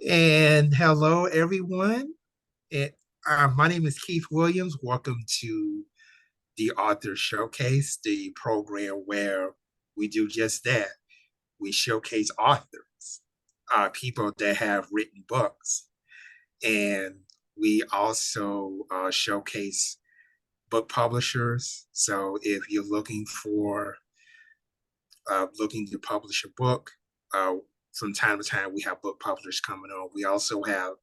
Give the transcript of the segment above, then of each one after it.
And hello, everyone. And, my name is Keith Williams. Welcome to the Author Showcase, the program where we do just that. We showcase authors, people that have written books, and we also showcase book publishers. So if you're looking to publish a book, uh, from time to time we have book publishers coming on. We also have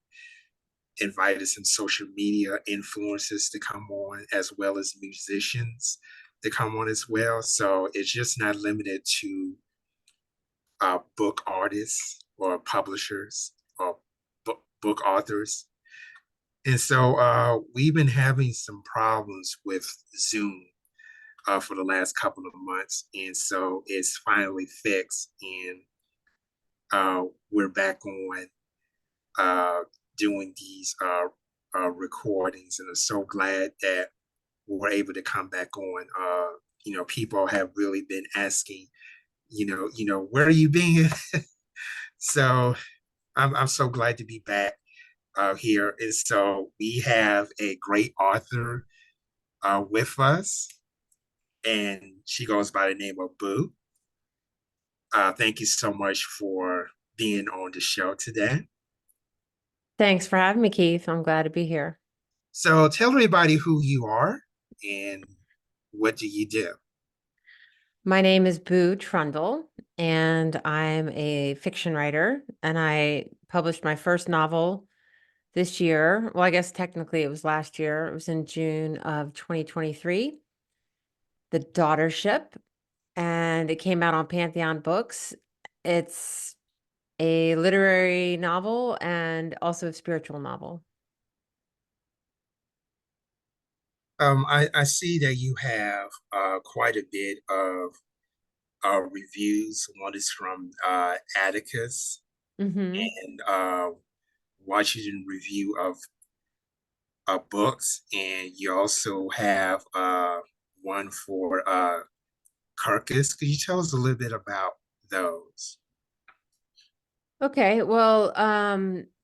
invited some social media influencers to come on, as well as musicians to come on as well. So it's just not limited to book artists or publishers or book authors. And so we've been having some problems with Zoom for the last couple of months. And so it's finally fixed. And we're back on uh, doing these recordings, and I'm so glad that we're able to come back on. People have really been asking, where are you been? So I'm so glad to be back here. And so we have a great author with us, and she goes by the name of Boo. Thank you so much for being on the show today. Thanks for having me, Keith. I'm glad to be here. So tell everybody who you are and what do you do? My name is Boo Trundle, and I'm a fiction writer, and I published my first novel this year. Well, I guess technically it was last year. It was in June of 2023, The Daughtership, and it came out on Pantheon Books. It's a literary novel and also a spiritual novel. I see that you have quite a bit of reviews. One is from Atticus Mm-hmm. and Washington Review of Books, and you also have one for Kirkus. Could you tell us a little bit about those? Okay, well,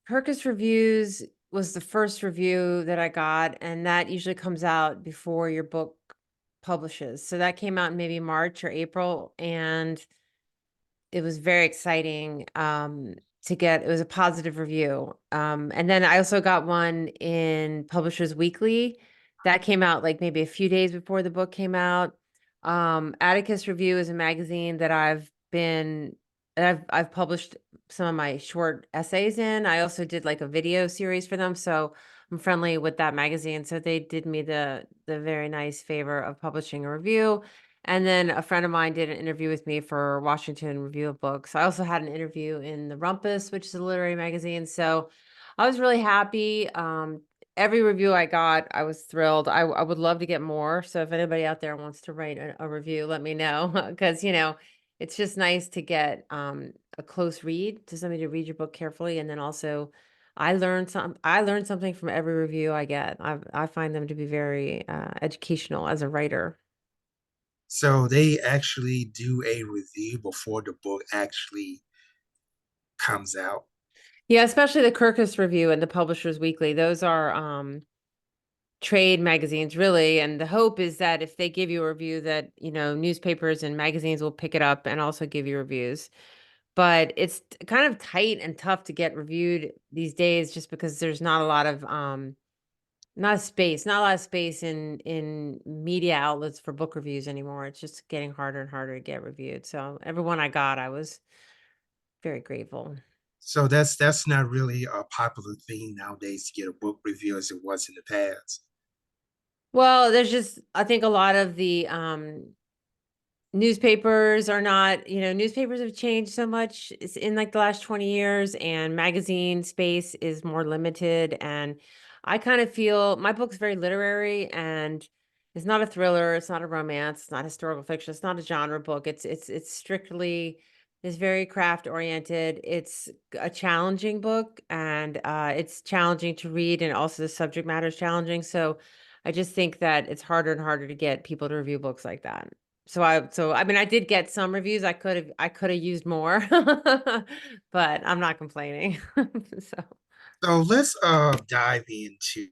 Kirkus Reviews was the first review that I got, and that usually comes out before your book publishes. So that came out in maybe March or April, and it was very exciting to get. It was a positive review. And then I also got one in Publishers Weekly that came out like maybe a few days before the book came out. Atticus Review is a magazine that I've published some of my short essays in. I also did like a video series for them, so I'm friendly with that magazine. So they did me the very nice favor of publishing a review. And then a friend of mine did an interview with me for Washington Review of Books. I also had an interview in the Rumpus, which is a literary magazine. So I was really happy. Every review I got, I was thrilled. I would love to get more. So if anybody out there wants to write a review, let me know. Because, it's just nice to get a close read, to somebody to read your book carefully. And then also I learned something from every review I get. I find them to be very educational as a writer. So they actually do a review before the book actually comes out. Yeah, especially the Kirkus Review and the Publishers Weekly. Those are trade magazines, really. And the hope is that if they give you a review that, newspapers and magazines will pick it up and also give you reviews. But it's kind of tight and tough to get reviewed these days just because there's not a lot of not a lot of space in media outlets for book reviews anymore. It's just getting harder and harder to get reviewed. So everyone I got, I was very grateful. So that's not really a popular thing nowadays to get a book review as it was in the past. Well, there's just I think a lot of the newspapers are not, newspapers have changed so much in like the last 20 years, and magazine space is more limited. And I kind of feel my book's very literary, and it's not a thriller, it's not a romance, it's not historical fiction, it's not a genre book. It's strictly it's very craft oriented. It's a challenging book, and it's challenging to read, and also the subject matter is challenging. So I just think that it's harder and harder to get people to review books like that. I mean I did get some reviews. I could have used more, but I'm not complaining. So So let's dive into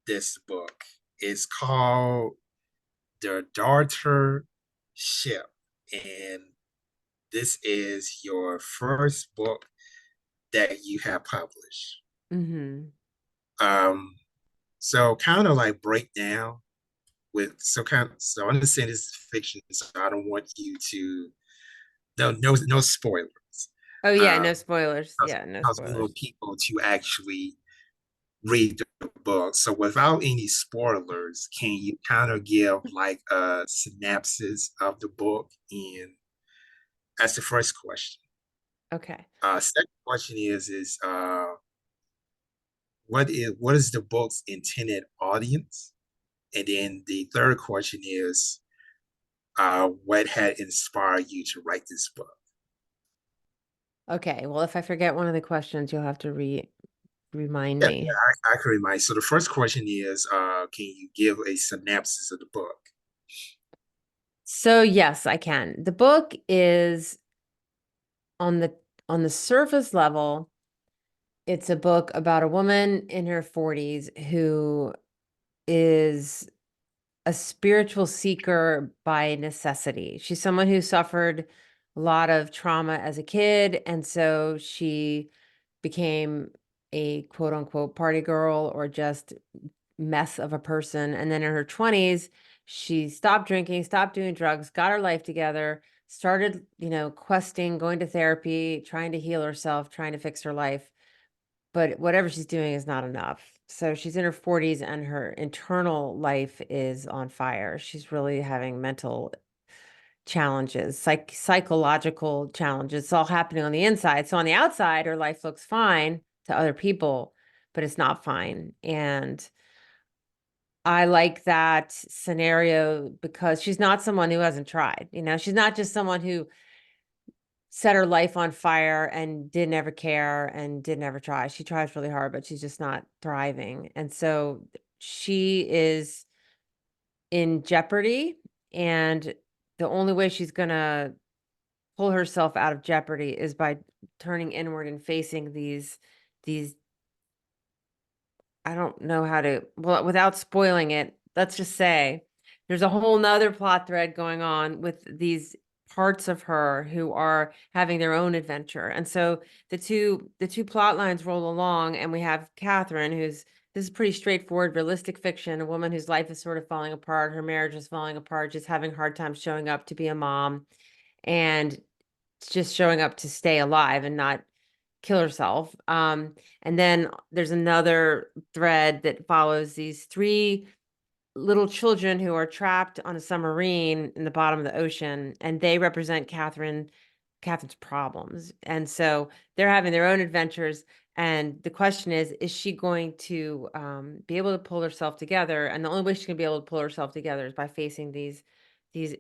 this book. It's called The Daughter Ship, and this is your first book that you have published. mhm. Um, so kind of like break down so I understand this is fiction, so I don't want you to no spoilers. Oh yeah, Um, no spoilers. because Yeah, no because we want spoilers. people to actually read the book. So without any spoilers, can you kind of give like a synopsis of the book? And that's the first question. Okay. Second question is what is the book's intended audience? And then the third question is what had inspired you to write this book? Okay. Well, if I forget one of the questions, you'll have to remind Yeah, me. I can remind. So the first question is, can you give a synopsis of the book? So yes, I can. The book is on the on the surface level, it's a book about a woman in her 40s who is a spiritual seeker by necessity. She's someone who suffered a lot of trauma as a kid, and so she became a quote unquote party girl or just mess of a person. And then in her 20s, she stopped drinking, stopped doing drugs, got her life together, started, questing, going to therapy, trying to heal herself, trying to fix her life. But whatever she's doing is not enough. So she's in her 40s and her internal life is on fire. She's really having mental challenges, psychological challenges. It's all happening on the inside. So on the outside, her life looks fine to other people, but it's not fine. And I like that scenario because she's not someone who hasn't tried. She's not just someone who set her life on fire and didn't ever care and didn't ever try. She tries really hard, but she's just not thriving. And so she is in jeopardy. And the only way she's going to pull herself out of jeopardy is by turning inward and facing these I don't know how to, well, without spoiling it, let's just say there's a whole nother plot thread going on with these parts of her who are having their own adventure. And so the two plot lines roll along, and we have Catherine, who's this is pretty straightforward, realistic fiction, a woman whose life is sort of falling apart, her marriage is falling apart, just having a hard time showing up to be a mom, and just showing up to stay alive and not kill herself. And then there's another thread that follows these three little children who are trapped on a submarine in the bottom of the ocean, and they represent Catherine's problems. And so they're having their own adventures. And the question is she going to be able to pull herself together? And the only way she's going to be able to pull herself together is by facing these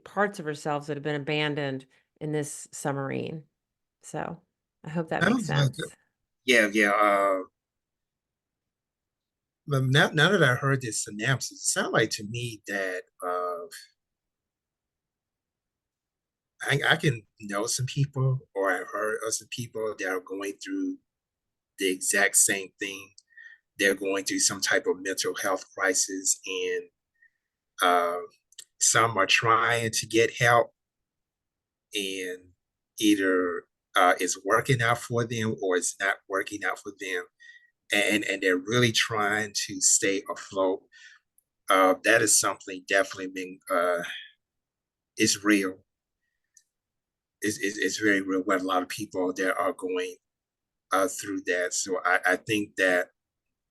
parts of herself that have been abandoned in this submarine. So I hope that makes Sounds like sense. yeah, yeah. But now that I heard this synopsis, it sounds like to me that I can know some people, or I've heard of some people that are going through the exact same thing. They're going through some type of mental health crisis, and uh, some are trying to get help, and either it's working out for them or it's not working out for them, and they're really trying to stay afloat. That is something definitely being it's real. It's very real. What a lot of people that are going through that. So I think that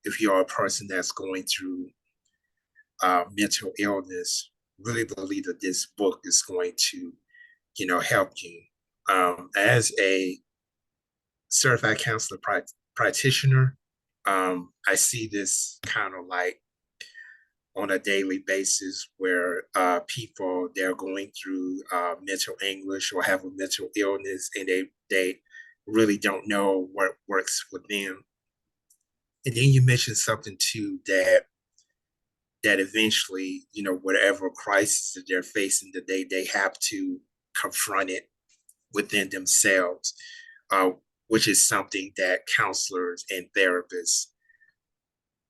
if you're a person that's going through mental illness, really believe that this book is going to, help you. As a certified counselor practitioner, I see this kind of like on a daily basis where people they're going through mental anguish or have a mental illness, and they really don't know what works for them. And then you mentioned something too that that eventually, whatever crisis that they're facing, that they have to confront it within themselves, uh, which is something that counselors and therapists,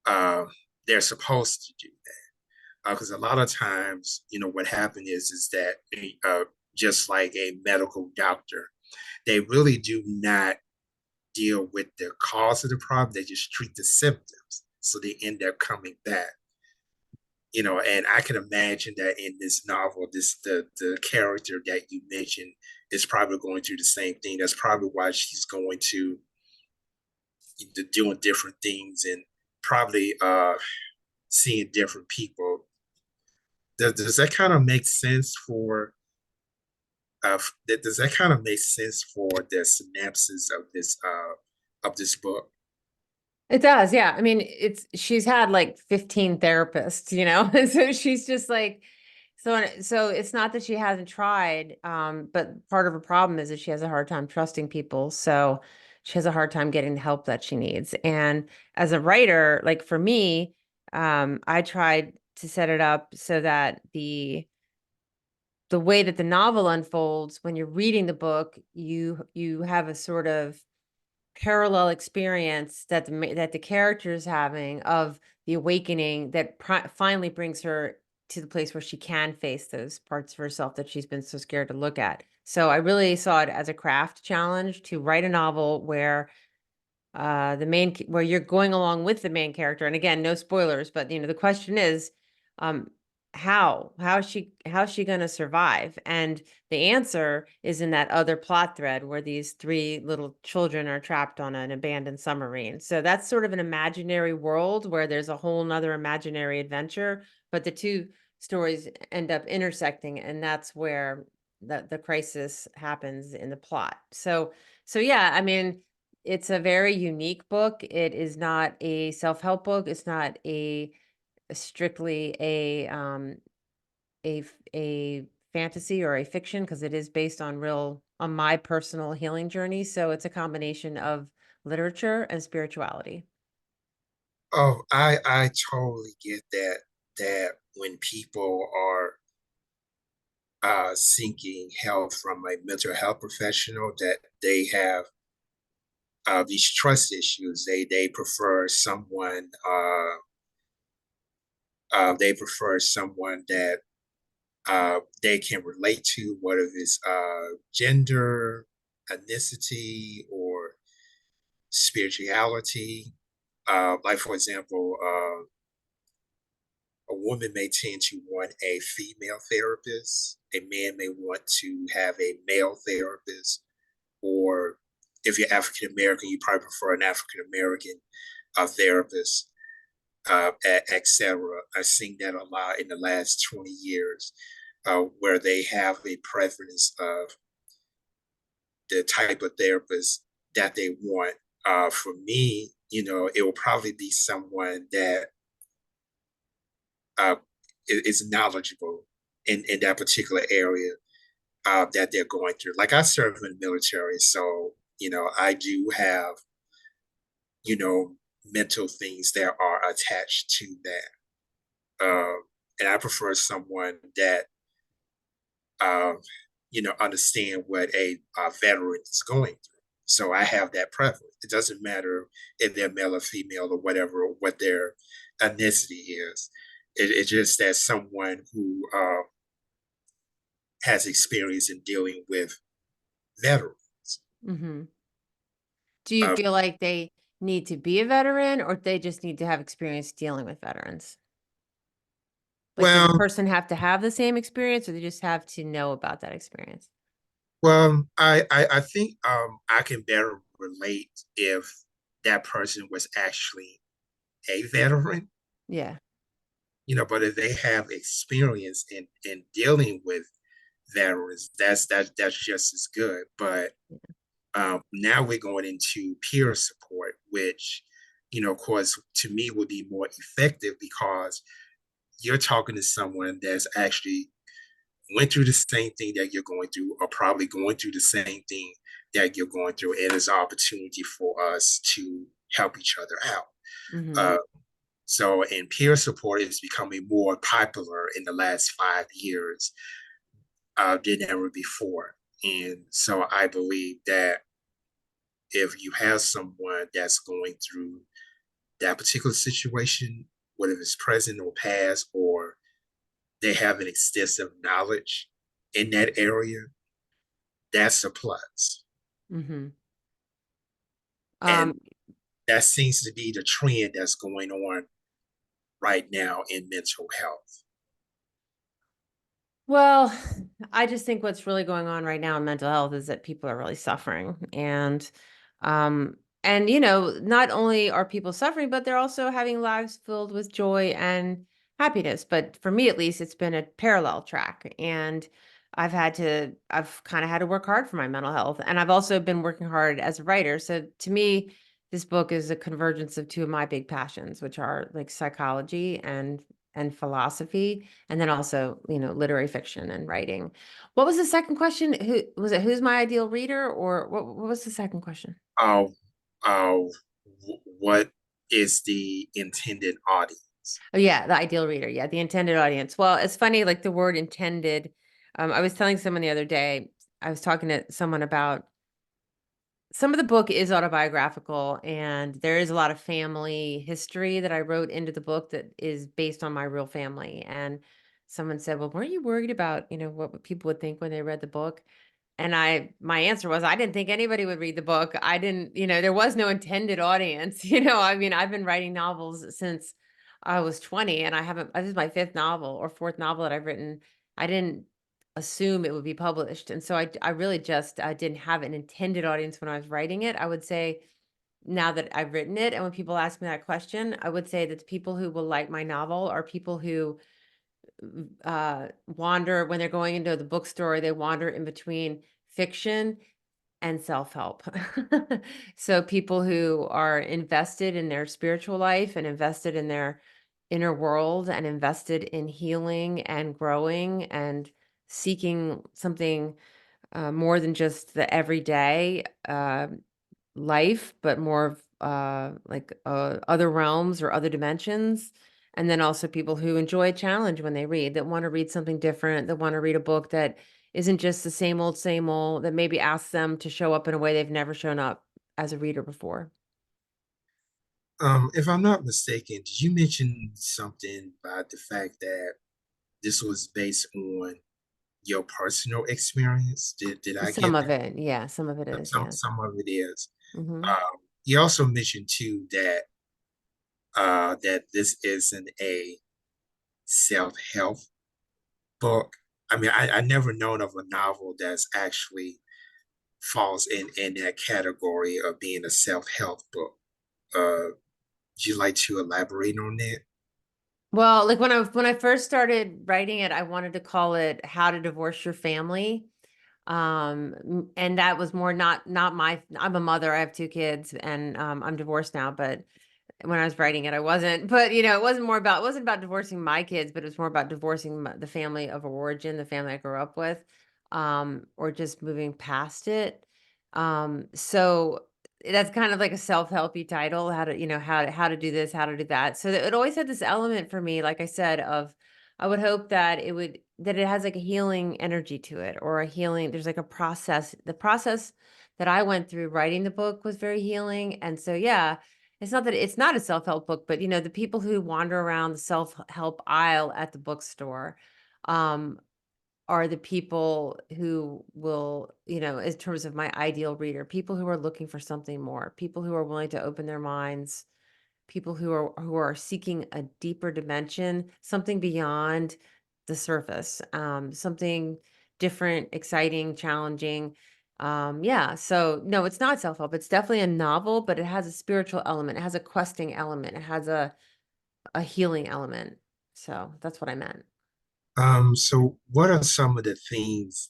uh, they're supposed to do that. Because a lot of times, what happens is that just like a medical doctor, they really do not deal with the cause of the problem. They just treat the symptoms. So they end up coming back. And I can imagine that in this novel, the character that you mentioned is probably going through the same thing. That's probably why she's going to doing different things and probably seeing different people. Does that kind of make sense for does that kind of make sense for the synopsis of this book? It does, yeah. I mean, she's had like 15 therapists, and so she's just like, so it's not that she hasn't tried, but part of her problem is that she has a hard time trusting people. So she has a hard time getting the help that she needs. And as a writer, like for me, I tried to set it up so that the way that the novel unfolds, when you're reading the book, you have a sort of parallel experience that the character is having of the awakening that finally brings her to the place where she can face those parts of herself that she's been so scared to look at. So I really saw it as a craft challenge to write a novel where where you're going along with the main character, and again, no spoilers, but the question is, um how's she going to survive? And the answer is in that other plot thread where these three little children are trapped on an abandoned submarine. So that's sort of an imaginary world where there's a whole nother imaginary adventure, but the two stories end up intersecting, and that's where the crisis happens in the plot. So yeah, I mean, it's a very unique book. It is not a self-help book. It's not strictly a fantasy or a fiction, because it is based on my personal healing journey. So it's a combination of literature and spirituality. Oh, I totally get that when people are seeking help from a mental health professional, that they have these trust issues. They prefer someone that they can relate to, whether it's gender, ethnicity, or spirituality. Like for example, a woman may tend to want a female therapist. A man may want to have a male therapist, or if you're African American, you probably prefer an African American therapist, etc. I've seen that a lot in the last 20 years, where they have a preference of the type of therapist that they want. For me, it will probably be someone that uh, is knowledgeable in that particular area that they're going through. Like I serve in the military, so I do have you know mental things that are attached to that, and I prefer someone that um, understand what a veteran is going through. So I have that preference. It doesn't matter if they're male or female or whatever, what their ethnicity is. It's just that someone who has experience in dealing with veterans. Hmm. Do you Uh, feel like they need to be a veteran, or they just need to have experience dealing with veterans? Like, does the well, person have to have the same experience, or they just have to know about that experience? I think I can better relate if that person was actually a veteran. Yeah. But if they have experience in dealing with veterans, that's just as good. But now we're going into peer support, which of course, to me would be more effective because you're talking to someone that's actually went through the same thing that you're going through, or probably going through the same thing that you're going through, and it's an opportunity for us to help each other out. Hmm. Uh, So, and peer support is becoming more popular in the last 5 years than ever before. And so I believe that if you have someone that's going through that particular situation, whether it's present or past, or they have an extensive knowledge in that area, that's a plus. Hmm. And Um, that seems to be the trend that's going on right now in mental health. well, I just think what's really going on right now in mental health is that people are really suffering. Um, and not only are people suffering, but they're also having lives filled with joy and happiness. But for me, at least, it's been a parallel track. And I've kind of had to work hard for my mental health. And I've also been working hard as a writer. So to me, this book is a convergence of two of my big passions, which are like psychology and philosophy, and then also, literary fiction and writing. What was the second question? Who was it? Who's my ideal reader? Or what was the second question? Uh, uh, what is the intended audience? Oh yeah, the ideal reader. Yeah, the intended audience. Well, it's funny, like the word intended. I was telling someone the other day, I was talking to someone about some of the book is autobiographical, and there is a lot of family history that I wrote into the book that is based on my real family. And someone said, "Well, weren't you worried about, what people would think when they read the book?" And my answer was, I didn't think anybody would read the book. I didn't, there was no intended audience. I mean, I've been writing novels since I was 20, and I haven't, this is my fifth novel or fourth novel that I've written. I didn't assume it would be published. And so I really just didn't have an intended audience when I was writing it. I would say now that I've written it, and when people ask me that question, I would say that the people who will like my novel are people who wander when they're going into the bookstore, they wander in between fiction and self-help. So people who are invested in their spiritual life and invested in their inner world and invested in healing and growing and seeking something more than just the everyday life, but more of like other realms or other dimensions. And then also people who enjoy a challenge when they read, that want to read something different, that want to read a book that isn't just the same old, that maybe asks them to show up in a way they've never shown up as a reader before. If I'm not mistaken, did you mention something about the fact that this was based on your personal experience? Did I Some get of that? it, yeah, some of it is, yeah. Some of it is. Hmm. You also mentioned too that that this isn't a self-help book. I mean, I never known of a novel that's actually falls in that category of being a self-help book. Would you like to elaborate on that? Well, like when I first started writing it, I wanted to call it How to Divorce Your Family. And that was more not my, I'm a mother, I have two kids, and I'm divorced now, but when I was writing it, I wasn't. But it wasn't about divorcing my kids, but it was more about divorcing the family of origin, the family I grew up with, or just moving past it. So that's kind of like a self-helpy title, how to, how to do this, how to do that. So it always had this element for me, like I said, of I would hope that it has like a healing energy to it, or a healing, there's like a process. The process that I went through writing the book was very healing. And so yeah, it's not that it's not a self-help book, but the people who wander around the self-help aisle at the bookstore um are the people who will, in terms of my ideal reader, people who are looking for something more, people who are willing to open their minds, people who are seeking a deeper dimension, something beyond the surface, something different, exciting, challenging. Yeah, so no, it's not self-help. It's definitely a novel, but it has a spiritual element. It has a questing element. It has a healing element. So that's what I meant. So what are some of the themes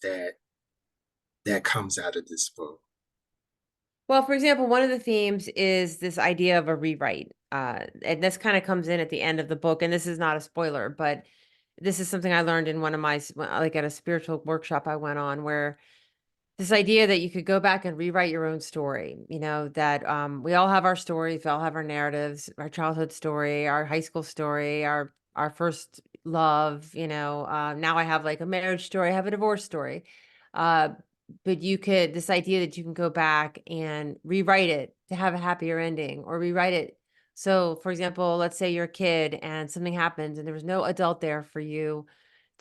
that comes out of this book? Well, for example, one of the themes is this idea of a rewrite. And this kind of comes in at the end of the book. And this is not a spoiler, but this is something I learned in one of my, like at a spiritual workshop I went on, where this idea that you could go back and rewrite your own story, that we all have our stories, we all have our narratives, our childhood story, our high school story, our first love, now I have like a marriage story, I have a divorce story. Uh, but this idea that you can go back and rewrite it to have a happier ending or rewrite it. So, for example, let's say you're a kid and something happens and there was no adult there for you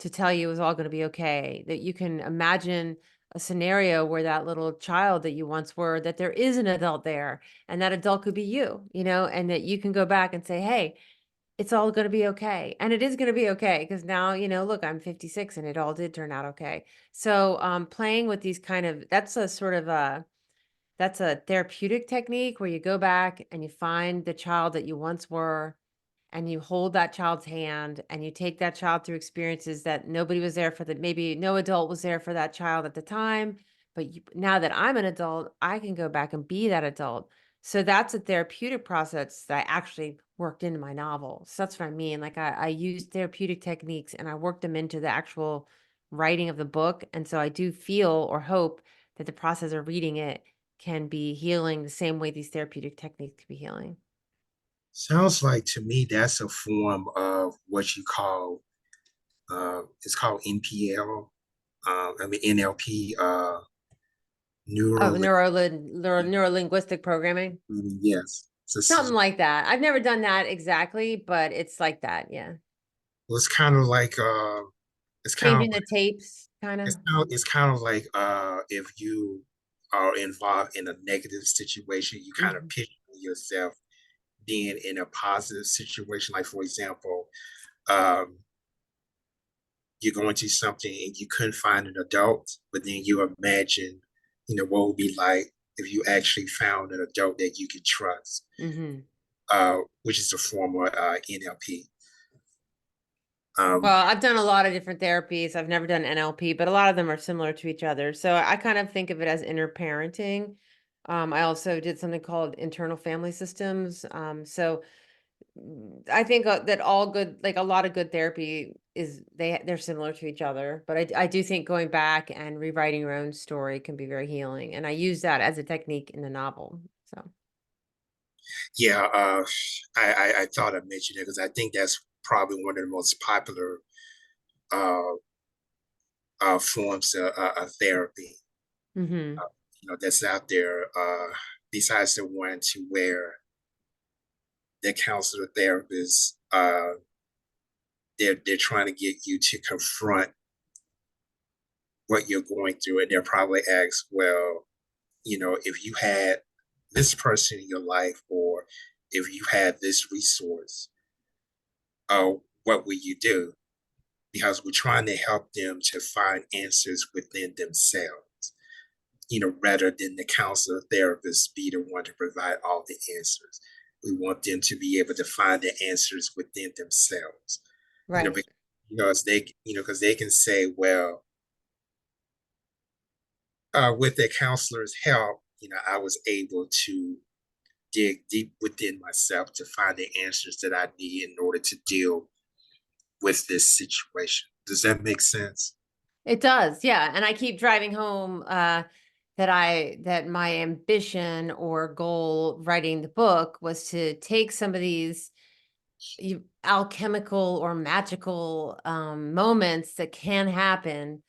to tell you it was all going to be okay, that you can imagine a scenario where that little child that you once were, that there is an adult there and that adult could be you, and that you can go back and say, hey, it's all going to be okay. And it is going to be okay because now, look, I'm 56 and it all did turn out okay. So playing with these that's a sort of that's a therapeutic technique where you go back and you find the child that you once were and you hold that child's hand and you take that child through experiences that nobody was there for, that maybe no adult was there for that child at the time, but now that I'm an adult, I can go back and be that adult. So that's a therapeutic process that I actually worked into my novel. So that's what I mean. Like I used therapeutic techniques and I worked them into the actual writing of the book. And so I do feel or hope that the process of reading it can be healing the same way these therapeutic techniques can be healing. Sounds like to me that's a form of what you call it's called NPL. I mean NLP, Oh, neural. neuro-linguistic programming? Yes, Something like that. I've never done that exactly, but it's like that, yeah. well, it's kind of like it's kind of Changing the tapes, kinda. it's kind of like if you are involved in a negative situation, you kind of Mhm, picture yourself being in a positive situation. Like for example, um, you go into something and you couldn't find an adult, but then you imagine, what it would be like if you actually found an adult that you could trust, mhm. which is a form of NLP. Um, Well, I've done a lot of different therapies. I've never done NLP, but a lot of them are similar to each other. So I kind of think of it as inner parenting. I also did something called internal family systems. I think that all good, like a lot of good therapy is they're similar to each other. But I do think going back and rewriting your own story can be very healing, and I use that as a technique in the novel. So. yeah, I thought I'd mention it because I think that's probably one of the most popular uh, forms of therapy, Hmm. that's out there. Besides the one to where the counselor therapists, they're trying to get you to confront what you're going through, and they'll probably ask, well, if you had this person in your life, or if you had this resource, uh, what would you do? Because we're trying to help them to find answers within themselves, rather than the counselor therapist be the one to provide all the answers. We want them to be able to find the answers within themselves. Right. Because, as they, because they can say, well, with the counselor's help, I was able to dig deep within myself to find the answers that I need in order to deal with this situation. Does that make sense? It does, yeah. And I keep driving home that my ambition or goal writing the book was to take some of these alchemical or magical moments that can happen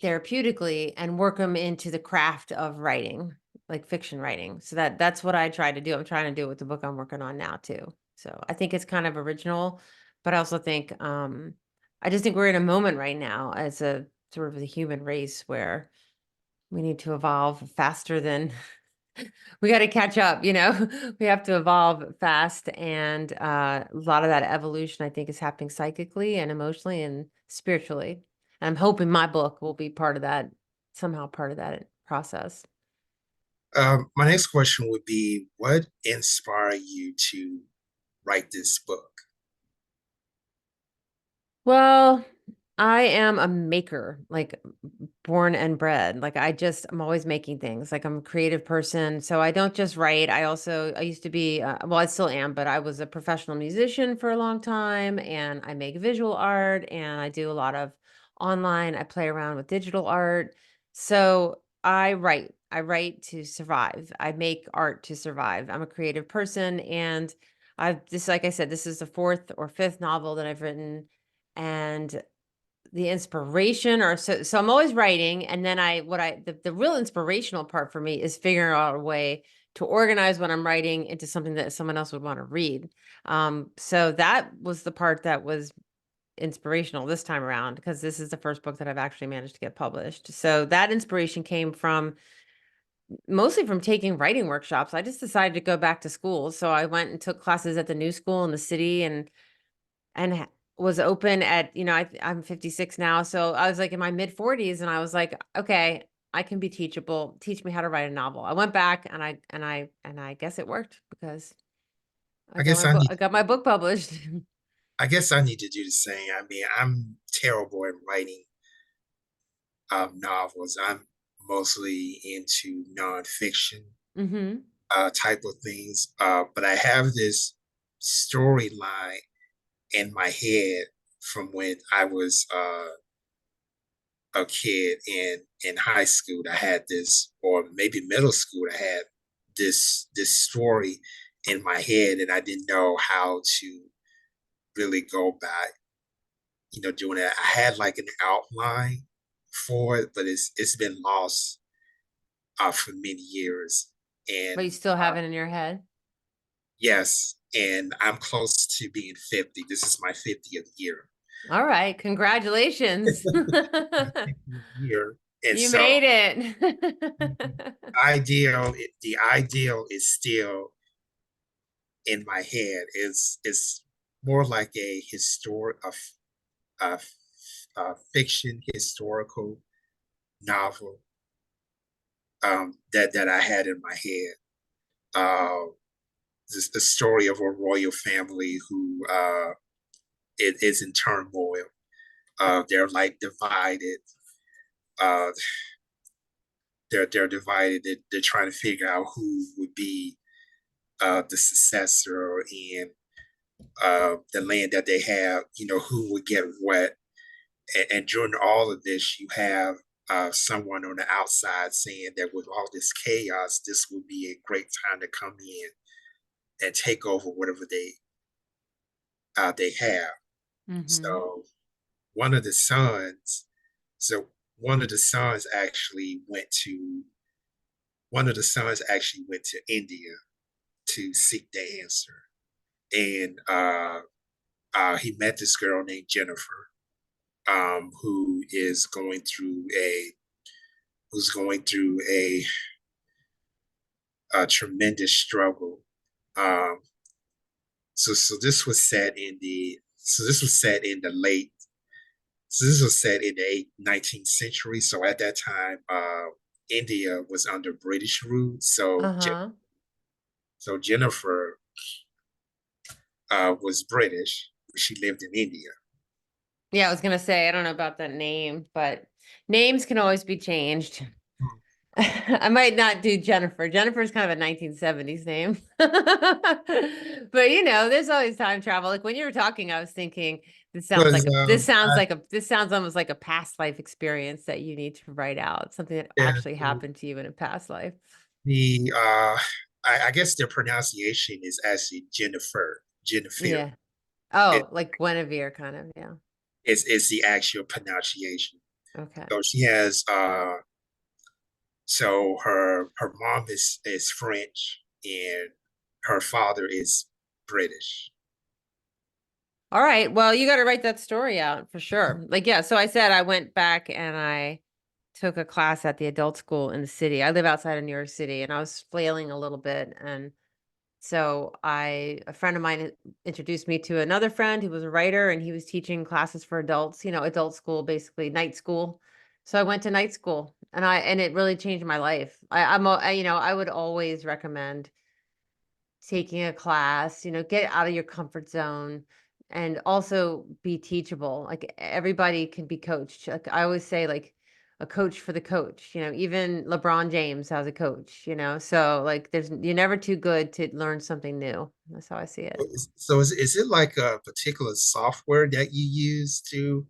therapeutically and work them into the craft of writing, like fiction writing. So that's what I try to do. I'm trying to do it with the book I'm working on now too. So I think it's kind of original, but I also think I just think we're in a moment right now as a sort of the human race where we need to evolve faster than we got to catch up, we have to evolve fast. And a lot of that evolution, I think, is happening psychically and emotionally and spiritually. And I'm hoping my book will be part of that, somehow part of that process. My next question would be, what inspired you to write this book? Well, I am a maker, like born and bred. Like I'm always making things. Like I'm a creative person. So I don't just write. I used to be, well, I still am, but I was a professional musician for a long time and I make visual art and I do a lot of online. I play around with digital art. So I write. I write to survive. I make art to survive. I'm a creative person, and I've just like I said, this is the fourth or fifth novel that I've written, and the inspiration or so I'm always writing, and then the real inspirational part for me is figuring out a way to organize what I'm writing into something that someone else would want to read. So that was the part that was inspirational this time around, because this is the first book that I've actually managed to get published. So that inspiration came from mostly from taking writing workshops. I just decided to go back to school. So I went and took classes at the new school in the city, and was open at, I'm 56 now. So I was like in my mid 40s, and I was like, okay, I can be teachable. Teach me how to write a novel. I went back, and I guess it worked, because I guess I need I got my book published. I guess I need to do the same. I mean, I'm terrible at writing novels. I'm mostly into nonfiction Hmm. type of things. But I have this storyline in my head from when I was a kid in high school. I had this, or maybe middle school. I had this story in my head, and I didn't know how to really go about doing it. I had like an outline for it, but it's been lost for many years. But And you still have it in your head. yes, and I'm close to being 50. This is my 50th year. All right. Congratulations. My 50th year. And You so made the it. ideal is still in my head. It's more like a a, a fiction historical novel that I had in my head. This the story of a royal family who is in turmoil. They're like divided. Uh, they're divided. They're trying to figure out who would be the successor and the land that they have. Who would get what. And during all of this, you have someone on the outside saying that with all this chaos, this would be a great time to come in and take over whatever they have. Hmm. So one of the sons, so one of the sons actually went to India to seek the answer, and he met this girl named Jennifer, who is going through a tremendous struggle. Um, so this was set in the so this was set in the late So this was set in the 19th century. So at that time, India was under British rule. Uh-huh. So Jennifer was British. She lived in India. Yeah, I was gonna say, I don't know about that name, but names can always be changed. Hmm. I might not do Jennifer. Jennifer's kind of a 1970s name. But there's always time travel. Like when you were talking, I was thinking Was this sounds almost like a past life experience that you need to write out, something that yeah, actually happened to you in a past life. the I guess the pronunciation is actually Jennifer. Jennifer. Yeah. It Oh, like Guinevere kind of, yeah. is the actual pronunciation. Okay. So she has so her mom is French and her father is British. All right. Well, you got to write that story out for sure. Like, yeah. So I said I went back and I took a class at the adult school in the city. I live outside of New York City, and I was flailing a little bit. And so a friend of mine introduced me to another friend who was a writer, and he was teaching classes for adults, adult school, basically night school. So I went to night school, and it really changed my life. I would always recommend taking a class, get out of your comfort zone, and also be teachable. Like everybody can be coached. Like I always say, like a coach for the coach, even LeBron James has a coach, so like you're never too good to learn something new. That's how I see it. So is it like a particular software that you use to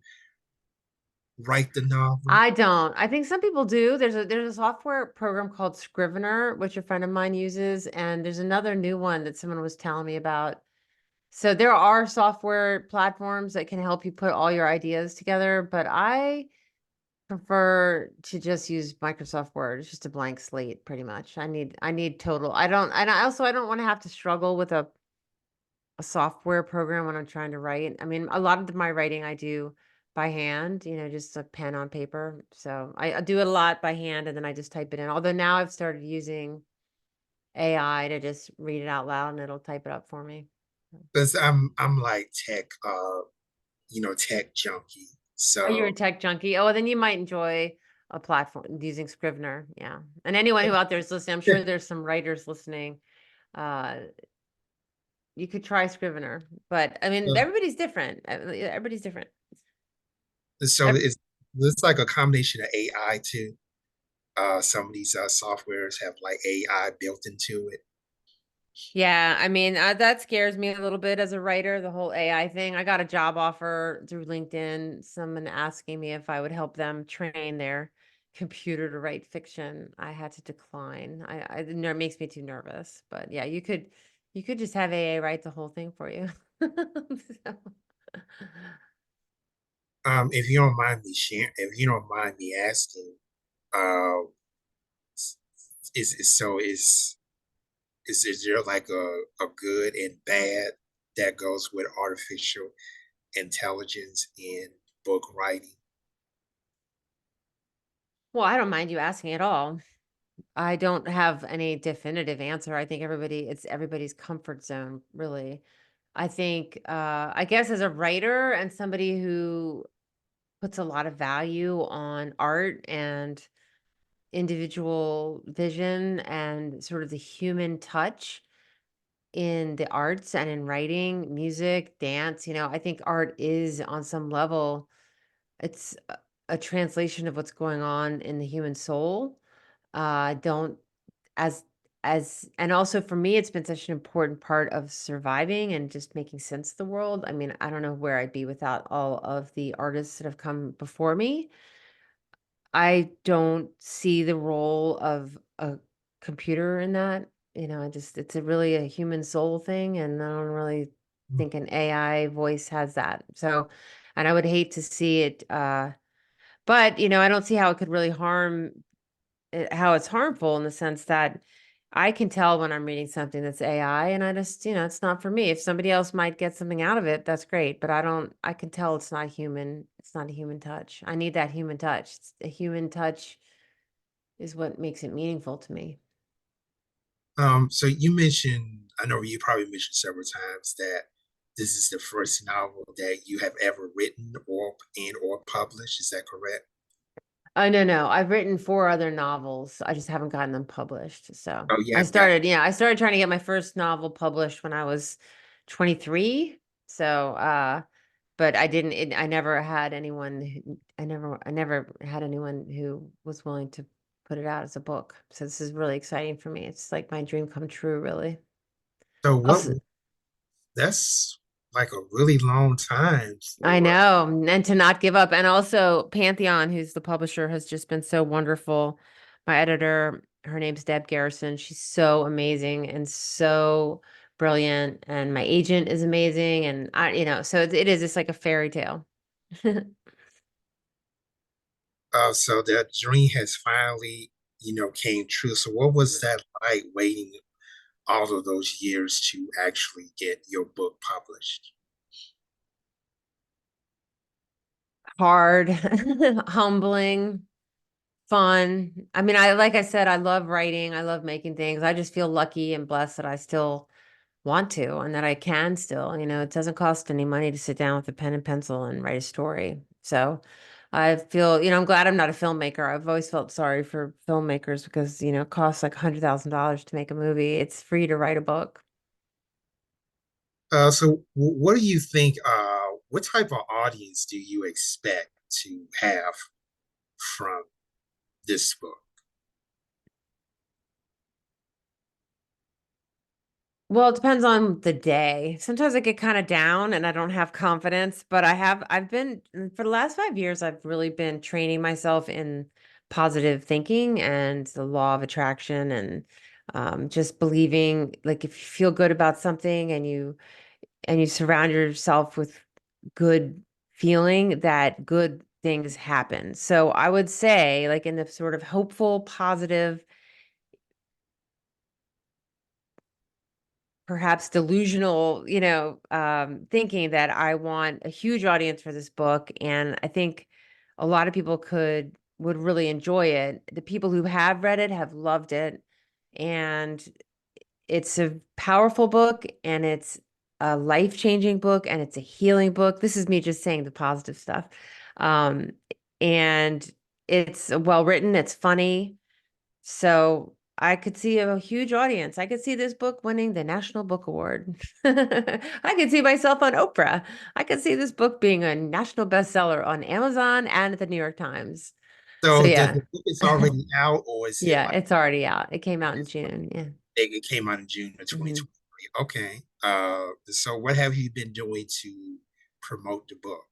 write the novel? I don't. I think some people do. There's a software program called Scrivener, which a friend of mine uses, and there's another new one that someone was telling me about. So there are software platforms that can help you put all your ideas together, but I prefer to just use Microsoft Word. It's just a blank slate, pretty much. I need total. I don't, and I also I don't want to have to struggle with a software program when I'm trying to write. I mean, a lot of my writing I do by hand, just a pen on paper. So I do it a lot by hand and then I just type it in. Although now I've started using AI to just read it out loud and it'll type it up for me. Because I'm like tech, tech junkie. Oh, you're a So tech junkie. Oh, then you might enjoy a platform using Scrivener. Yeah. And anyone who out there is listening, I'm sure there's some writers listening. Uh, you could try Scrivener, but I mean, everybody's different. Everybody's different. so it's like a combination of AI too. Some of these softwares have like AI built into it. Yeah, I mean, that scares me a little bit as a writer, the whole AI thing. I got a job offer through LinkedIn, someone asking me if I would help them train their computer to write fiction. I had to decline. It makes me too nervous. But yeah, you could just have AA write the whole thing for you. So- If you don't mind me sharing, if you don't mind me asking, uh, is there like a good and bad that goes with artificial intelligence in book writing? Well, I don't mind you asking at all. I don't have any definitive answer. I think it's everybody's comfort zone, really. I think, I guess as a writer and somebody who puts a lot of value on art and individual vision and sort of the human touch in the arts and in writing, music, dance, I think art is on some level, it's a translation of what's going on in the human soul. Don't as and also for me, it's been such an important part of surviving and just making sense of the world. I mean, I don't know where I'd be without all of the artists that have come before me. I don't see the role of a computer in that. It's really a human soul thing, and I don't really think an AI voice has that. So, and I would hate to see it, but I don't see how it could really how it's harmful in the sense that I can tell when I'm reading something that's AI and I just, it's not for me. If somebody else might get something out of it, that's great. But I can tell it's not human. It's not a human touch. I need that human touch. A human touch is what makes it meaningful to me. So you mentioned, I know you probably mentioned several times that this is the first novel that you have ever written or published. Is that correct? Oh, no, no. I've written four other novels. I just haven't gotten them published. So Oh, you have got I started trying to get my first novel published when I was 23. So, but I didn't, I never had anyone, I never had anyone who was willing to put it out as a book. So this is really exciting for me. It's like my dream come true, really. so what Also, that's like a really long time I for know, and to not give up. And also, Pantheon, who's the publisher, has just been so wonderful. My editor, her name's Deb Garrison. She's so amazing and so brilliant. And my agent is amazing. And so it is just like a fairy tale. so that dream has finally, came true. So what was that like waiting all of those years to actually get your book published? Hard, humbling, fun. I mean, like I said, I love writing. I love making things. I just feel lucky and blessed that I still want to and that I can still, it doesn't cost any money to sit down with a pen and pencil and write a story. So I feel, I'm glad I'm not a filmmaker. I've always felt sorry for filmmakers because, it costs like $100,000 to make a movie. It's free to write a book. So what do you think? What type of audience do you expect to have from this book? Well, it depends on the day. Sometimes I get kind of down and I don't have confidence, but I've been, for the last 5 years, I've really been training myself in positive thinking and the law of attraction and just believing, like if you feel good about something and you surround yourself with good feeling, that good things happen. So I would say, like in the sort of hopeful, positive, perhaps delusional, thinking that I want a huge audience for this book. And I think a lot of people would really enjoy it. The people who have read it have loved it. And it's a powerful book and it's a life-changing book and it's a healing book. This is me just saying the positive stuff. Um, and it's well written, it's funny. So I could see a huge audience. I could see this book winning the National Book Award. I could see myself on Oprah. I could see this book being a national bestseller on Amazon and at the New York Times. So So yeah. the book is already out, or is it Yeah, like it's already out. It came out in it's June. Yeah. it came out in June of Mhm. 2023? Okay. So what have you been doing to promote the book?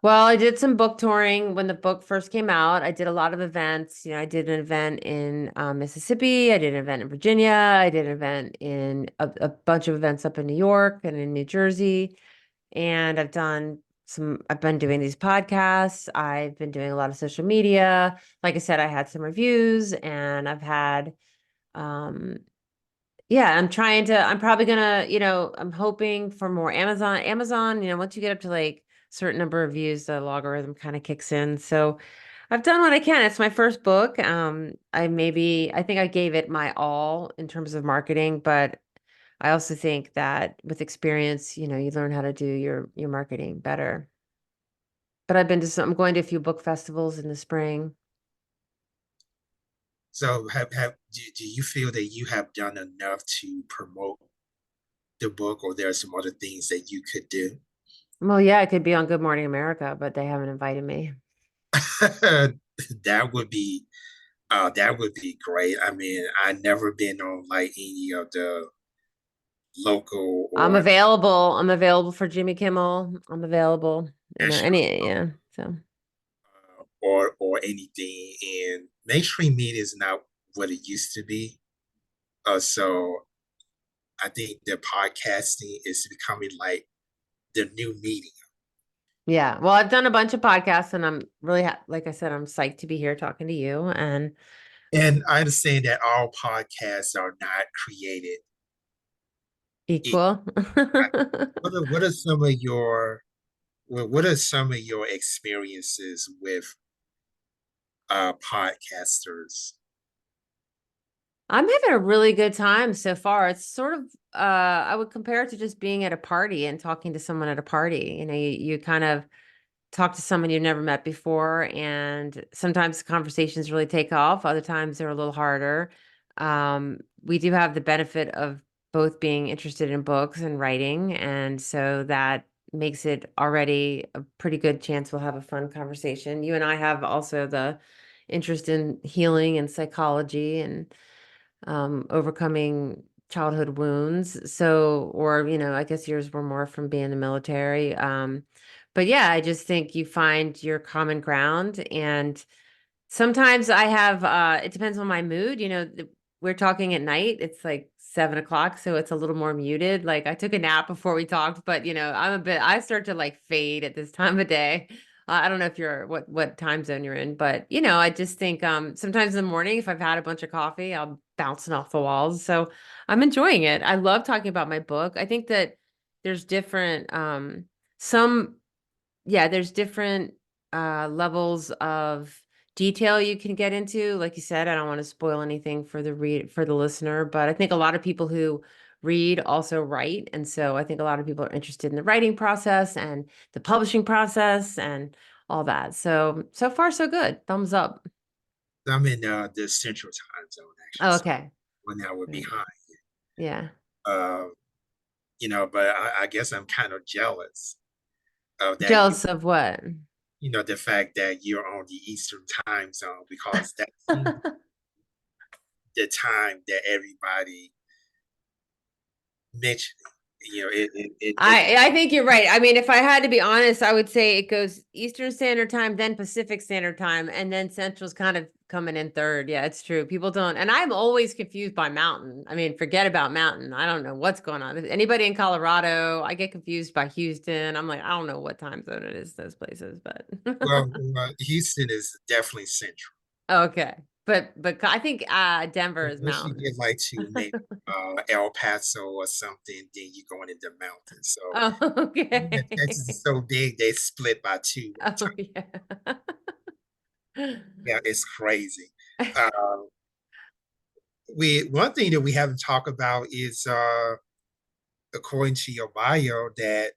Well, I did some book touring when the book first came out. I did a lot of events. I did an event in Mississippi. I did an event in Virginia. I did an event in a bunch of events up in New York and in New Jersey. And I've been doing these podcasts. I've been doing a lot of social media. Like I said, I had some reviews and um, yeah, I'm probably gonna, I'm hoping for more Amazon, once you get up to like certain number of views, the logarithm kind of kicks in. So I've done what I can. It's my first book. I think I gave it my all in terms of marketing, but I also think that with experience, you learn how to do your marketing better. But I'm going to a few book festivals in the spring. So do you feel that you have done enough to promote the book, or there are some other things that you could do? Well, yeah, I could be on Good Morning America, but they haven't invited me. That would be that would be great. I mean, I never been on like any of the local I'm or available. I'm available for Jimmy Kimmel. I'm available, national yeah. So, or anything. And mainstream media is not what it used to be. So I think that podcasting is becoming like the new media. yeah. Well, I've done a bunch of podcasts and I'm really, like I said, I'm psyched to be here talking to you and And I understand that all podcasts are not created equal. equal. What are some of your what are some of your experiences with podcasters? I'm having a really good time so far. It's sort of, I would compare it to just being at a party and talking to someone at a party. You kind of talk to someone you've never met before, and sometimes conversations really take off. Other times they're a little harder. We do have the benefit of both being interested in books and writing, and so that makes it already a pretty good chance we'll have a fun conversation. You and I have also the interest in healing and psychology and overcoming childhood wounds. So, or, I guess yours were more from being in the military. But yeah, I just think you find your common ground. And sometimes it depends on my mood. We're talking at night. It's like 7 o'clock, so it's a little more muted. Like I took a nap before we talked, but I start to like fade at this time of day. I don't know if what time zone you're in, but I just think sometimes in the morning, if I've had a bunch of coffee, I'm bouncing off the walls. So I'm enjoying it. I love talking about my book. I think that there's different some yeah, there's different levels of detail you can get into. Like you said, I don't want to spoil anything for the listener, but I think a lot of people who read also write. And so I think a lot of people are interested in the writing process and the publishing process and all that. So far so good. Thumbs up. I'm in the Central Time Zone actually, Oh, so okay. 1 hour Right. behind. Yeah. Uh, but I guess I'm kind of jealous of that. Jealous of what? The fact that you're on the Eastern Time Zone, because that seems the time that everybody mention it. You know, it I think you're right. I mean, if I had to be honest, I would say it goes Eastern Standard Time, then Pacific Standard Time, and then Central's kind of coming in third. Yeah, it's true. People don't, and I'm always confused by Mountain. I mean, forget about Mountain. I don't know what's going on. Anybody in Colorado, I get confused by Houston. I'm like, I don't know what time zone it is, those places, but well, Houston is definitely central. okay. But I think Denver is Once you Mountain. get like to maybe El Paso or something, then you're going into the mountains. So Oh, Texas okay. is so big, they split by two. Oh, yeah. Yeah, it's crazy. Uh, we one thing that we haven't talked about is according to your bio that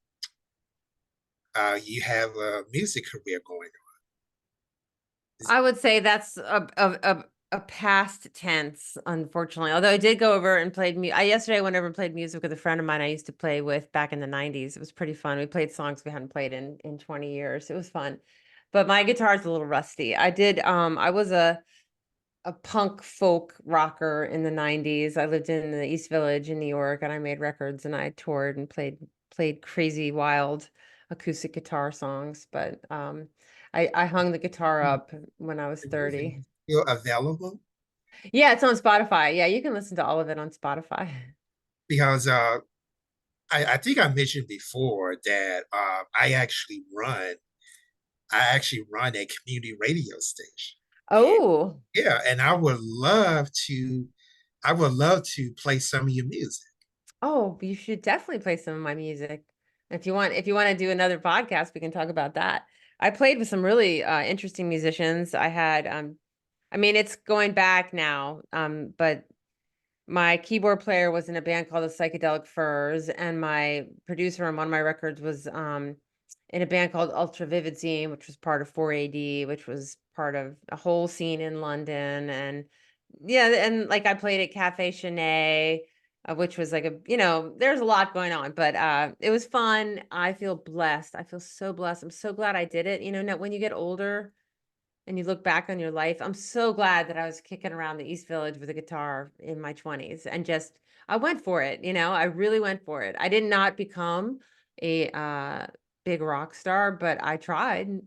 you have a music career going on. I would say that's a past tense, unfortunately. Although I did go over and played me. I yesterday I went over and played music with a friend of mine I used to play with back in the '90s. It was pretty fun. We played songs we hadn't played in 20 years. It was fun. But my guitar's a little rusty. I was a punk folk rocker in the '90s. I lived in the East Village in New York and I made records and I toured and played crazy wild acoustic guitar songs, but I hung the guitar up when I was The music 30. is still available Yeah, it's on Spotify. Yeah, you can listen to all of it on Spotify. because I think I mentioned before that I actually run a community radio station. And Oh, yeah, and I would love to play some of your music. oh, you should definitely play some of my music. If you want to do another podcast, we can talk about that. I played with some really interesting musicians. I mean, it's going back now, but my keyboard player was in a band called the Psychedelic Furs, and my producer on one of my records was in a band called Ultra Vivid Scene, which was part of 4AD, which was part of a whole scene in London. And yeah, and like I played at Cafe Chenet, which was like there's a lot going on, but it was fun. I feel blessed. I feel so blessed. I'm so glad I did it. Now when you get older, and you look back on your life, I'm so glad that I was kicking around the East Village with a guitar in my 20s and just I went for it, I really went for it. I did not become a big rock star, but I tried.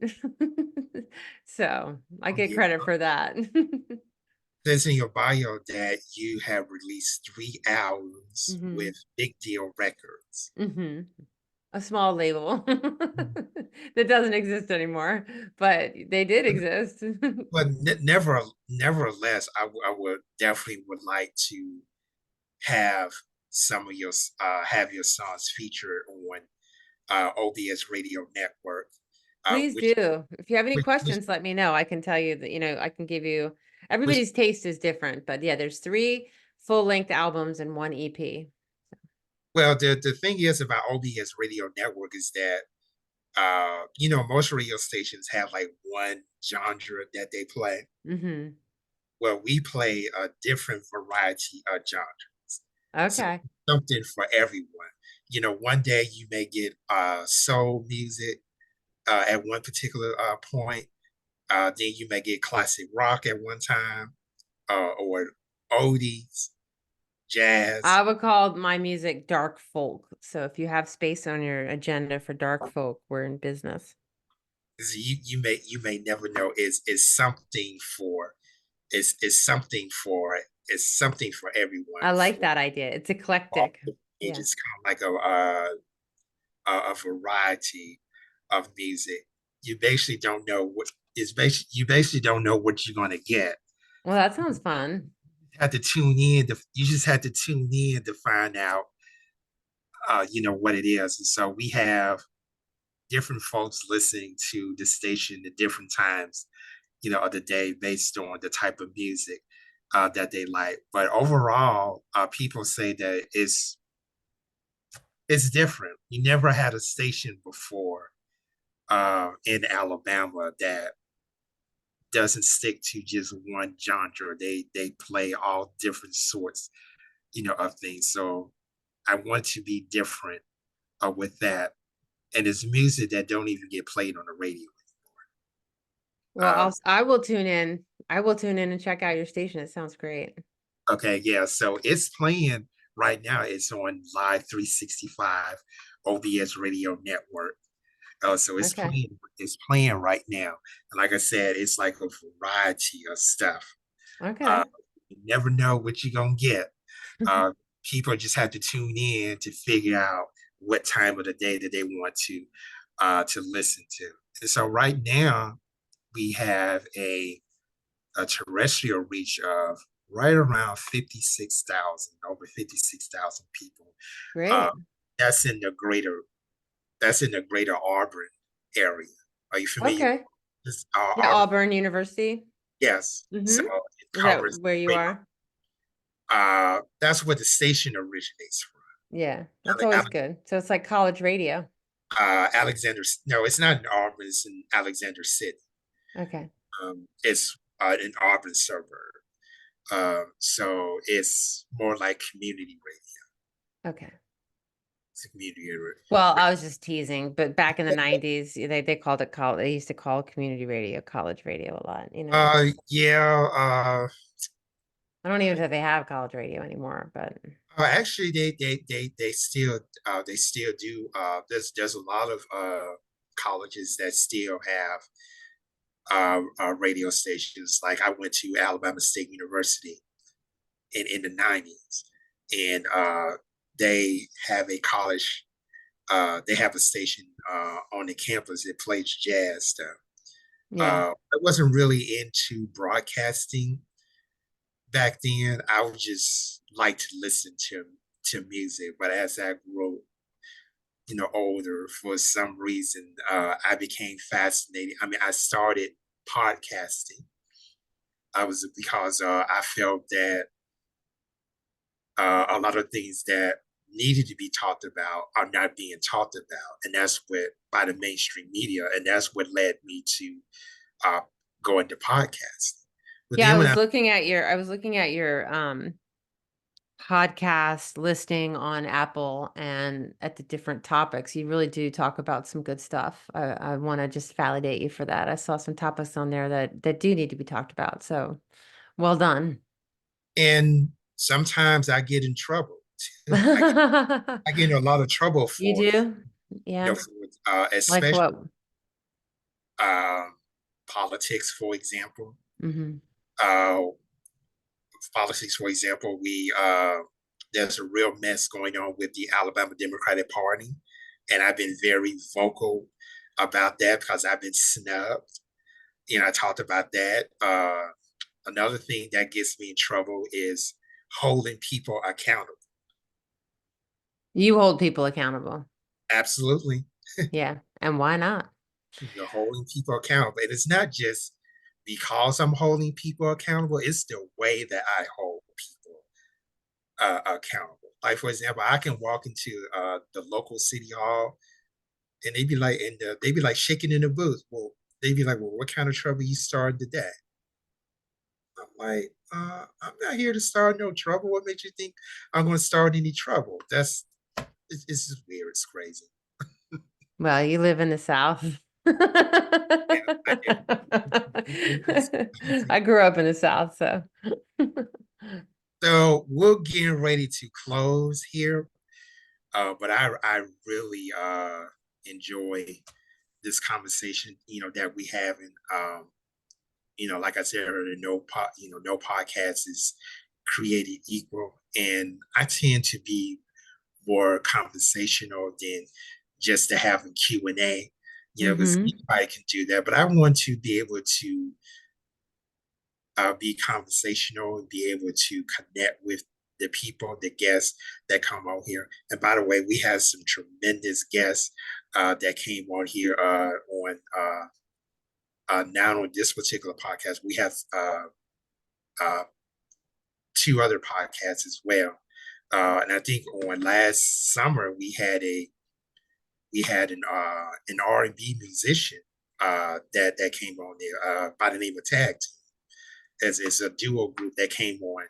So I get Yeah. credit for that. Says in your bio that you have released 3 albums Hmm. with Big Deal Records. Hmm. A small label that doesn't exist anymore, but they did exist. But nevertheless, I would definitely would like to have some of your have your songs featured on OBS Radio Network, Please do. If you have any which questions, let me know. I can tell you that, I can give you which everybody's taste is different, but yeah, there's three full-length albums and one EP. well the thing is about OBS Radio Network is that most radio stations have like one genre that they play. Mm-hmm. Well, we play a different variety of genres. So Okay. something for everyone. One day you may get soul music at one particular point. Then you may get classic rock at one time, or oldies, jazz. I would call my music dark folk. So if you have space on your agenda for dark folk, we're in business. You may never know. It's something for everyone. I like For that idea. It's all eclectic. Yeah. ages, kind of like a variety of music. You basically don't know what is basically you basically don't know what you're gonna get. Well, that sounds fun. You just have to tune in to find out what it is. And so we have different folks listening to the station at different times, of the day based on the type of music that they like. But overall, people say that it's different. You never had a station before in Alabama that doesn't stick to just one genre. They play all different sorts, of things. So I want to be different with that. And it's music that don't even get played on the radio Well, anymore. I will tune in. I will tune in and check out your station. It sounds great. Okay, yeah. So it's playing right now it's on Live 365 OBS Radio Network. So Okay. it's playing right now. And like I said, it's like a variety of stuff. Uh, Okay. you never know what you're gonna get. Uh, People just have to tune in to figure out what time of the day that they want to listen to. And so right now we have a terrestrial reach of right around 56,000, over 56,000 people. Uh, Great. that's in the greater Auburn area. Are you familiar with Okay. this Yeah, Auburn? Auburn University. Yes. So Mm-hmm. it Is that covers where you greater. are? That's where the station originates from. Yeah, that's always good. So it's like college radio. Alexander. No, it's not in Auburn. It's in Alexander City. Okay. It's an Auburn suburb. So it's more like community radio. Okay. It's a community Well, radio. I was just teasing, but back in the 90s, they called it college. They used to call community radio college radio a lot, you know. Yeah. I don't even know if they have college radio anymore, but Actually, they still do. There's a lot of colleges that still have radio stations. Like I went to Alabama State University in the '90s, and they have a college. They have a station on the campus that plays jazz stuff. yeah. I wasn't really into broadcasting back then. I would just like to listen to music, but as I grew, older, for some reason, I became fascinated. I mean, I started podcasting. I was because I felt that a lot of things that needed to be talked about are not being talked about, and that's what by the mainstream media, and that's what led me to uh, go into podcasting. But Yeah, then when I I was looking at your podcast listing on Apple and at the different topics. You really do talk about some good stuff. I want to just validate you for that. I saw some topics on there that do need to be talked about. So well done. and sometimes I get in trouble. I get in a lot of trouble You for it, do? Yeah. for, Like especially what? um, politics, for example. Hmm. Uh, Politics, for example, we there's a real mess going on with the Alabama Democratic Party, and I've been very vocal about that because I've been snubbed. I talked about that. Another thing that gets me in trouble is holding people accountable. You hold people accountable. Absolutely, Yeah. And why not? holding people accountable, and it's not just because I'm holding people accountable. It's the way that I hold people accountable. Like for example, I can walk into the local city hall, and they'd be like shaking in the booth. Well, they'd be like, "Well, what kind of trouble you started today?" I'm like, I'm not here to start no trouble. What makes you think I'm going to start any trouble? It's just weird. It's crazy. Well, you live in the South. Yeah, I do. I grew up in the South, so. So we're getting ready to close here, but I really enjoy this conversation. That we have, and like I said earlier, no podcast is created equal, and I tend to be more conversational than just to have a Q&A, because Hmm. anybody can do that, but I want to be able to be conversational and be able to connect with the people, the guests that come on here. And by the way, we have some tremendous guests that came on here now on this particular podcast. We have uh, two other podcasts as well. And I think on last summer we had an R&B musician that came on there by the name of Tag Team. As it's a duo group that came on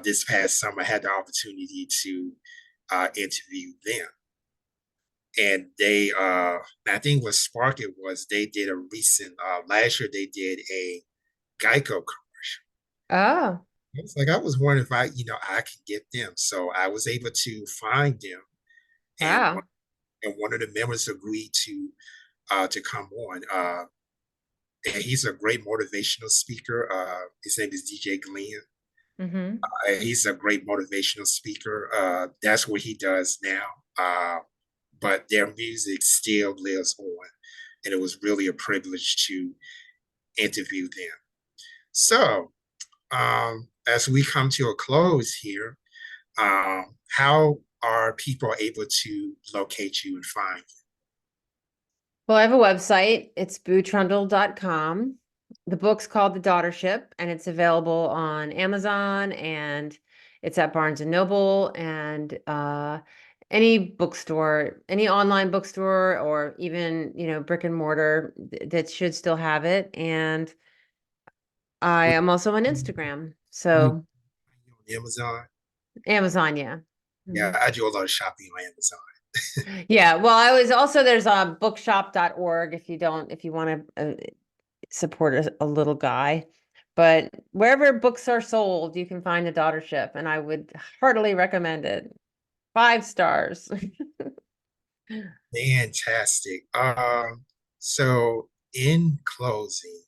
this past summer. I had the opportunity to interview them, and I think what sparked it was they did a recent last year they did a Geico commercial. Oh. It's like I was wondering if I could get them. So I was able to find them, and Wow. one of the members agreed to come on. And he's a great motivational speaker. His name is DJ Glenn. Mm-hmm. He's a great motivational speaker. That's what he does now. But their music still lives on, and it was really a privilege to interview them. So, as we come to a close here, how are people able to locate you and find you? Well, I have a website. It's bootrundle.com. The book's called The Daughtership, and it's available on Amazon, and it's at Barnes and Noble, and any bookstore, any online bookstore, or even, brick and mortar that should still have it. And I am also on Instagram. You So on Amazon? Amazon, yeah. Yeah, Mhm. I do a lot of shopping on Amazon. Yeah. Well, I was also, there's bookshop.org if you want to support a little guy. But wherever books are sold, you can find The Daughtership, and I would heartily recommend it. 5 stars. Fantastic. So in closing,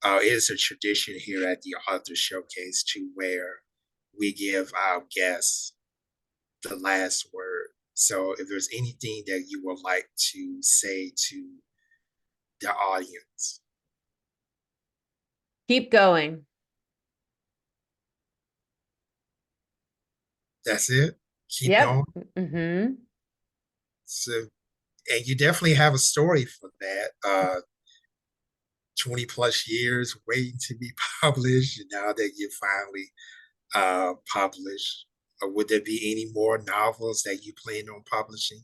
it is a tradition here at the Author Showcase to where we give our guests the last word. So if there's anything that you would like to say to the audience, Keep going. that's it. Keep Yep. going. Mm-hmm. So, and you definitely have a story for that. 20 plus years waiting to be published, and now that you finally published. Would there be any more novels that you plan on publishing?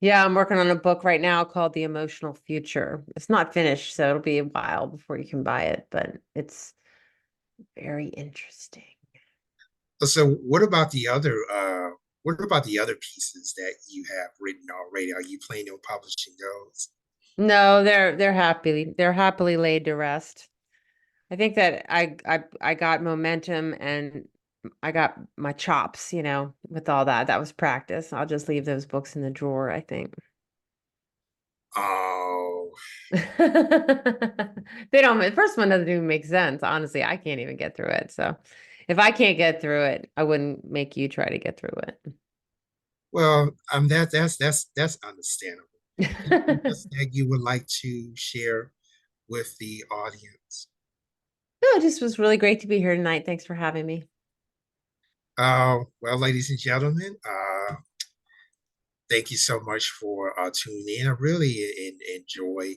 Yeah, I'm working on a book right now called The Emotional Future. It's not finished, so it'll be a while before you can buy it, but it's very interesting. So, what about the other pieces that you have written already? Are you planning on publishing those? No, they're happily laid to rest. I think that I got momentum, and I got my chops, with all that. That was practice. I'll just leave those books in the drawer, I think. Oh, They don't, the first one doesn't even make sense. Honestly, I can't even get through it. So if I can't get through it, I wouldn't make you try to get through well, that's understandable. Anything it. else that you would like to share with the audience? No, it just was really great to be here tonight. Thanks for having me. Well, ladies and gentlemen, thank you so much for tuning in. I really enjoy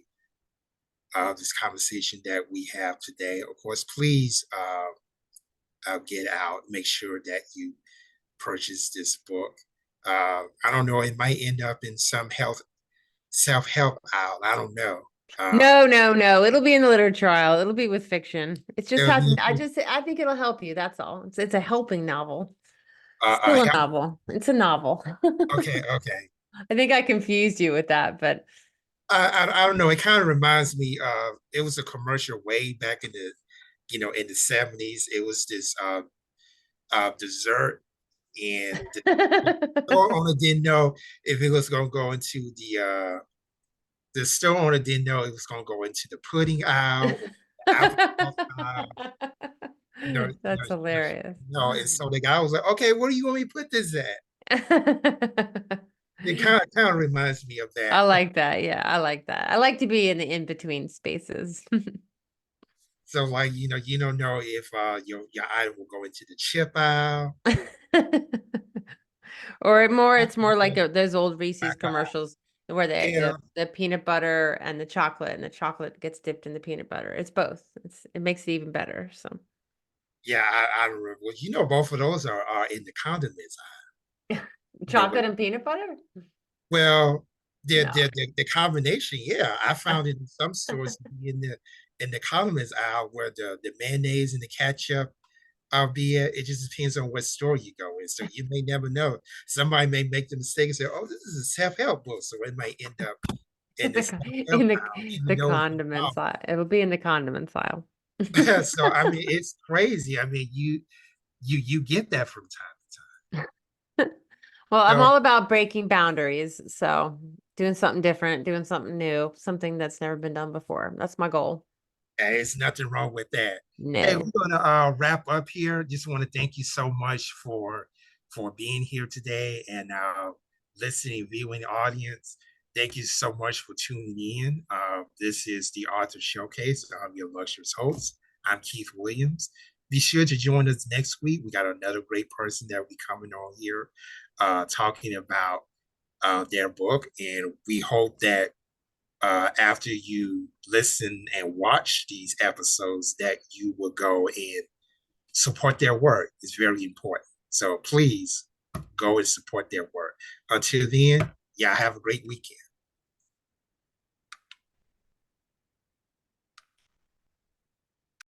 this conversation that we have today. Of course, please get out, make sure that you purchase this book. I don't know, it might end up in some health self help aisle. I don't know. Uh, No, no, no. It'll be in the literature aisle. It'll be with fiction. It just uh, has, I think it'll help you. That's all. It's a helping novel. Still a help. novel. It's a novel. Okay, okay. I think I confused you with that, but I don't know. It kind of reminds me of it was a commercial way back in the in the 70s. It was this dessert, and the store owner didn't know if it was going to go into the store owner didn't know it was going to go into the pudding aisle or the applesauce aisle. That's hilarious. And so the guy was like, "Okay, where do you want me to put this at?" It kind of reminds me of that. I like that. Yeah, I like that. I like to be in the in-between spaces. So like you don't know if your item will go into the chip aisle, Or it's more like snack those old Reese's aisle. commercials where Yeah, the peanut butter and the chocolate gets dipped in the peanut butter. It's both. It makes it even better. So yeah, I remember. Well, both of those are in the condiments aisle. But chocolate and peanut butter? well, No. the combination, yeah, I found it in some stores to be in the condiments aisle where the mayonnaise and the ketchup be at. It just depends on what store you go in. So you may never know. Somebody may make the mistake and say, "Oh, this is a self-help book," so it might end up in the self-help In aisle, even the though it's condiments aisle. It'll be in the condiments aisle. So I mean, it's crazy. I mean, you get that from time to Well, I'm time. all about breaking boundaries. So doing something different, doing something new, something that's never been done before. That's my goal. There's nothing wrong with that. Hey, No. we're gonna wrap up here. Just want to thank you so much for being here today and listening, viewing audience. Thank you so much for tuning in. This is the Author Showcase. I'm your illustrious host. I'm Keith Williams. Be sure to join us next week. We got another great person that will be coming on here talking about their book. And we hope that after you listen and watch these episodes that you will go and support their work. It's very important. So please go and support their work. Until then, y'all have a great weekend.